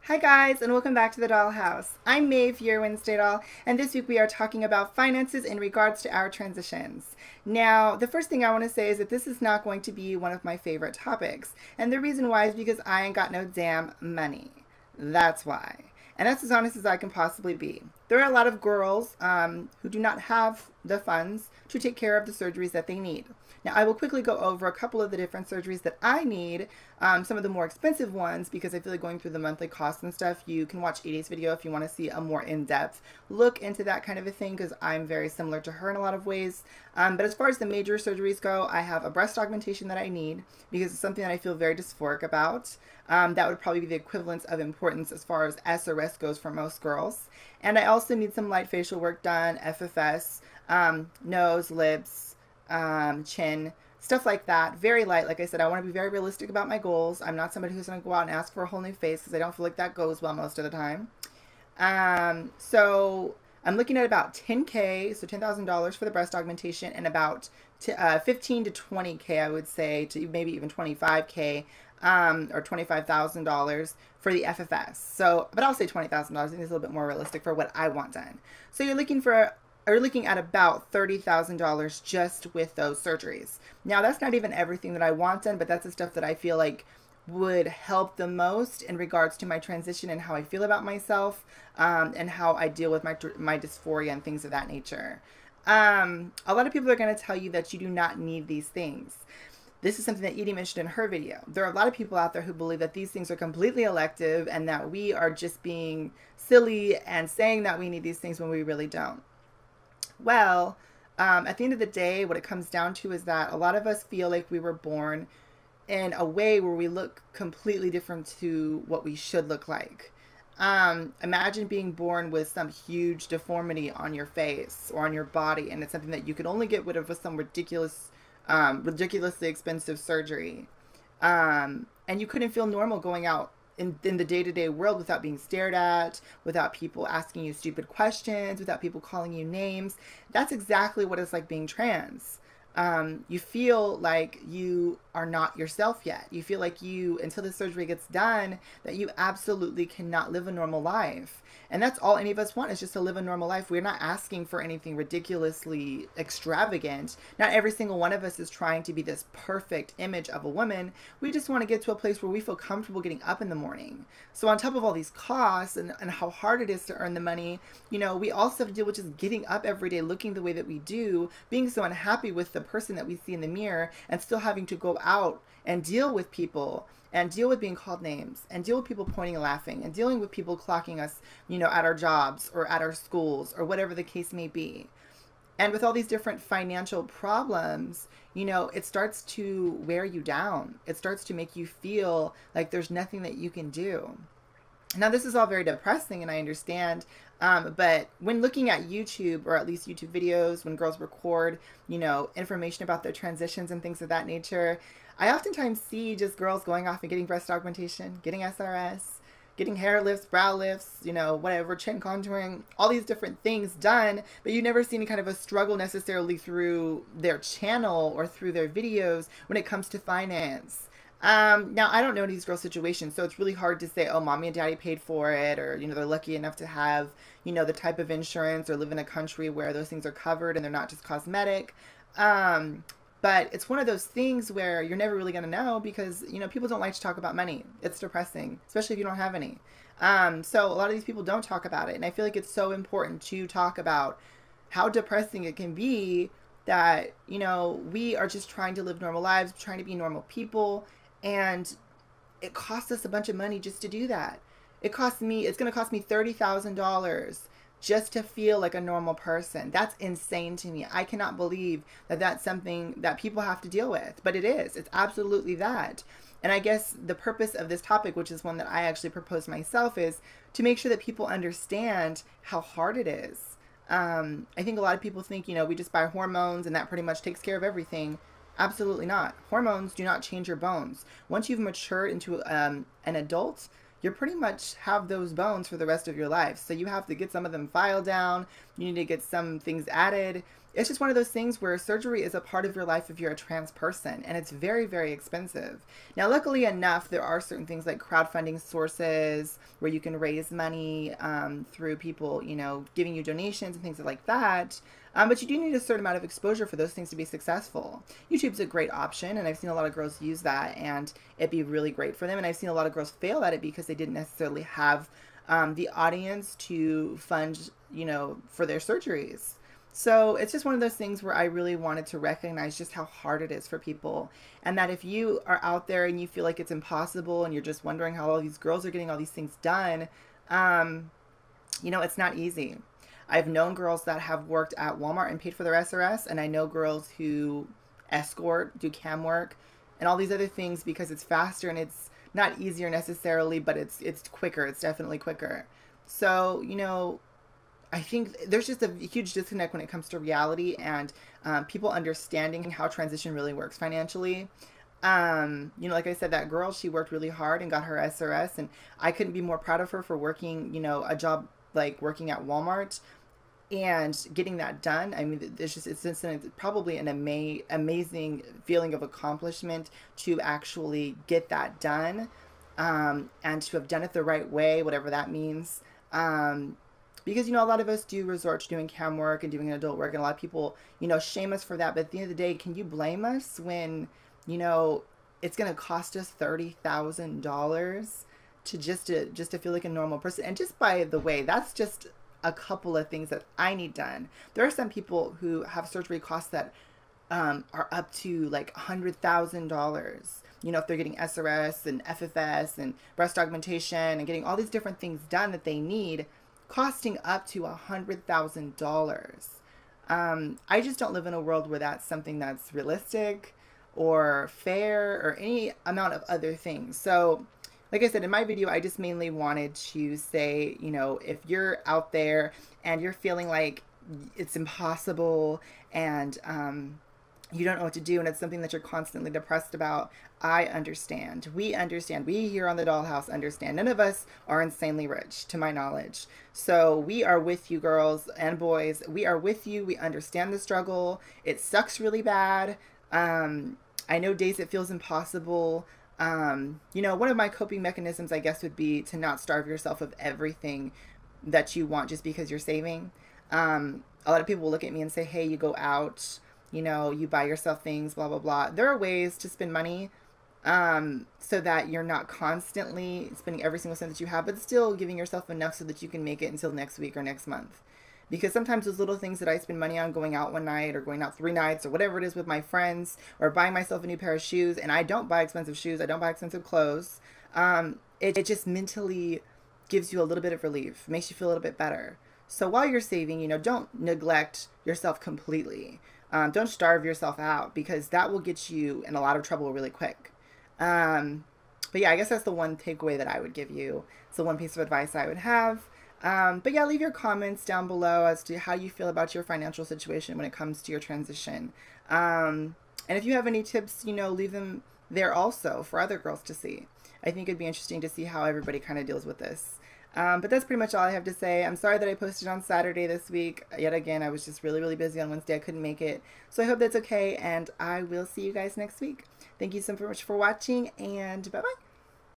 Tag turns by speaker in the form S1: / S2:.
S1: Hi guys, and welcome back to the Dollhouse. I'm Maeve, your Wednesday doll, and this week we are talking about finances in regards to our transitions. Now, the first thing I want to say is that this is not going to be one of my favorite topics, and the reason why is because I ain't got no damn money. That's why. And that's as honest as I can possibly be. There are a lot of girls who do not have the funds to take care of the surgeries that they need. Now, I will quickly go over a couple of the different surgeries that I need, some of the more expensive ones, because I feel like going through the monthly costs and stuff, you can watch Edie's video if you want to see a more in-depth look into that kind of a thing, because I'm very similar to her in a lot of ways. But as far as the major surgeries go, I have a breast augmentation that I need, because it's something that I feel very dysphoric about. That would probably be the equivalence of importance as far as SRS goes for most girls. And I also need some light facial work done, FFS, nose, lips, chin, stuff like that. Very light. Like I said, I want to be very realistic about my goals. I'm not somebody who's going to go out and ask for a whole new face because I don't feel like that goes well most of the time. So I'm looking at about 10K, so $10,000 for the breast augmentation, and about 15 to 20K, I would say, to maybe even 25K, or $25,000 for the FFS. So, but I'll say $20,000. I think it's a little bit more realistic for what I want done. So you're looking at about $30,000 just with those surgeries. Now, that's not even everything that I want done, but that's the stuff that I feel like would help the most in regards to my transition and how I feel about myself, and how I deal with my dysphoria and things of that nature. A lot of people are going to tell you that you do not need these things. This is something that Edie mentioned in her video. There are a lot of people out there who believe that these things are completely elective and that we are just being silly and saying that we need these things when we really don't. Well, at the end of the day, what it comes down to is that a lot of us feel like we were born in a way where we look completely different to what we should look like. Imagine being born with some huge deformity on your face or on your body, and it's something that you could only get rid of with some ridiculously expensive surgery. And you couldn't feel normal going out in the day-to-day world without being stared at, without people asking you stupid questions, without people calling you names. That's exactly what it's like being trans. You feel like you are not yourself yet. You feel like until the surgery gets done, that you absolutely cannot live a normal life. And that's all any of us want, is just to live a normal life. We're not asking for anything ridiculously extravagant. Not every single one of us is trying to be this perfect image of a woman. We just want to get to a place where we feel comfortable getting up in the morning. So on top of all these costs and how hard it is to earn the money, we also have to deal with just getting up every day, looking the way that we do, being so unhappy with the person that we see in the mirror, and still having to go out and deal with people, and deal with being called names, and deal with people pointing and laughing, and dealing with people clocking us, at our jobs or at our schools or whatever the case may be. And with all these different financial problems, it starts to wear you down. It starts to make you feel like there's nothing that you can do. Now, this is all very depressing, and I understand, but when looking at YouTube, or at least YouTube videos, when girls record, information about their transitions and things of that nature, I oftentimes see just girls going off and getting breast augmentation, getting SRS, getting hair lifts, brow lifts, whatever, chin contouring, all these different things done, but you never see any kind of a struggle necessarily through their channel or through their videos when it comes to finance. Now, I don't know these girls' situations, so it's really hard to say, oh, mommy and daddy paid for it, or, they're lucky enough to have, the type of insurance, or live in a country where those things are covered and they're not just cosmetic. But it's one of those things where you're never really going to know because, people don't like to talk about money. It's depressing, especially if you don't have any. So a lot of these people don't talk about it. And I feel like it's so important to talk about how depressing it can be that, we are just trying to live normal lives, trying to be normal people. And it costs us a bunch of money just to do that. It's going to cost me $30,000 just to feel like a normal person. That's insane to me. I cannot believe that that's something that people have to deal with, but it is. It's absolutely that. And I guess the purpose of this topic, which is one that I actually proposed myself, is to make sure that people understand how hard it is. I think a lot of people think, we just buy hormones and that pretty much takes care of everything. Absolutely not. Hormones do not change your bones. Once you've matured into an adult, you pretty much have those bones for the rest of your life. So you have to get some of them filed down. you need to get some things added. It's just one of those things where surgery is a part of your life if you're a trans person, and it's very, very expensive. Now, luckily enough, there are certain things like crowdfunding sources where you can raise money through people, you know, giving you donations and things like that. But you do need a certain amount of exposure for those things to be successful. YouTube's a great option, and I've seen a lot of girls use that, and it'd be really great for them. And I've seen a lot of girls fail at it because they didn't necessarily have the audience to fund, you know, for their surgeries. So it's just one of those things where I really wanted to recognize just how hard it is for people. And that if you are out there and you feel like it's impossible and you're just wondering how all these girls are getting all these things done, you know, it's not easy. I've known girls that have worked at Walmart and paid for their SRS, and I know girls who escort, do cam work, and all these other things because it's faster and it's not easier necessarily, but it's quicker. It's definitely quicker. So, you know, I think there's just a huge disconnect when it comes to reality and people understanding how transition really works financially. You know, like I said, that girl, she worked really hard and got her SRS, and I couldn't be more proud of her for working, you know, a job like working at Walmart and getting that done. I mean, it's probably an amazing feeling of accomplishment to actually get that done, and to have done it the right way, whatever that means. Because, you know, a lot of us do resort to doing cam work and doing adult work, and a lot of people, you know, shame us for that. But at the end of the day, can you blame us when, you know, it's going to cost us $30,000 to just to feel like a normal person? And just by the way, that's just a couple of things that I need done. There are some people who have surgery costs that are up to like $100,000. You know, if they're getting SRS and FFS and breast augmentation and getting all these different things done that they need, costing up to $100,000. I just don't live in a world where that's something that's realistic or fair or any amount of other things. So, like I said, in my video, I just mainly wanted to say, you know, if you're out there and you're feeling like it's impossible and you don't know what to do and it's something that you're constantly depressed about, I understand. We understand. We here on the Dollhouse understand. None of us are insanely rich, to my knowledge. So we are with you, girls and boys. We are with you. We understand the struggle. It sucks really bad. I know days it feels impossible. You know, one of my coping mechanisms, I guess, would be to not starve yourself of everything that you want just because you're saving. A lot of people will look at me and say, hey, you go out, you know, you buy yourself things, blah, blah, blah. There are ways to spend money so that you're not constantly spending every single cent that you have, but still giving yourself enough so that you can make it until next week or next month. Because sometimes those little things that I spend money on, going out one night or going out 3 nights or whatever it is with my friends, or buying myself a new pair of shoes, and I don't buy expensive shoes, I don't buy expensive clothes, it just mentally gives you a little bit of relief, makes you feel a little bit better. So while you're saving, you know, don't neglect yourself completely. Don't starve yourself out, because that will get you in a lot of trouble really quick. But yeah, I guess that's the one takeaway that I would give you. It's the one piece of advice I would have. But yeah, leave your comments down below as to how you feel about your financial situation when it comes to your transition. And if you have any tips, you know, leave them there also for other girls to see. I think it'd be interesting to see how everybody kind of deals with this. But that's pretty much all I have to say. I'm sorry that I posted on Saturday this week. Yet again, I was just really, really busy on Wednesday. I couldn't make it. So I hope that's okay, and I will see you guys next week. Thank you so much for watching, and bye-bye.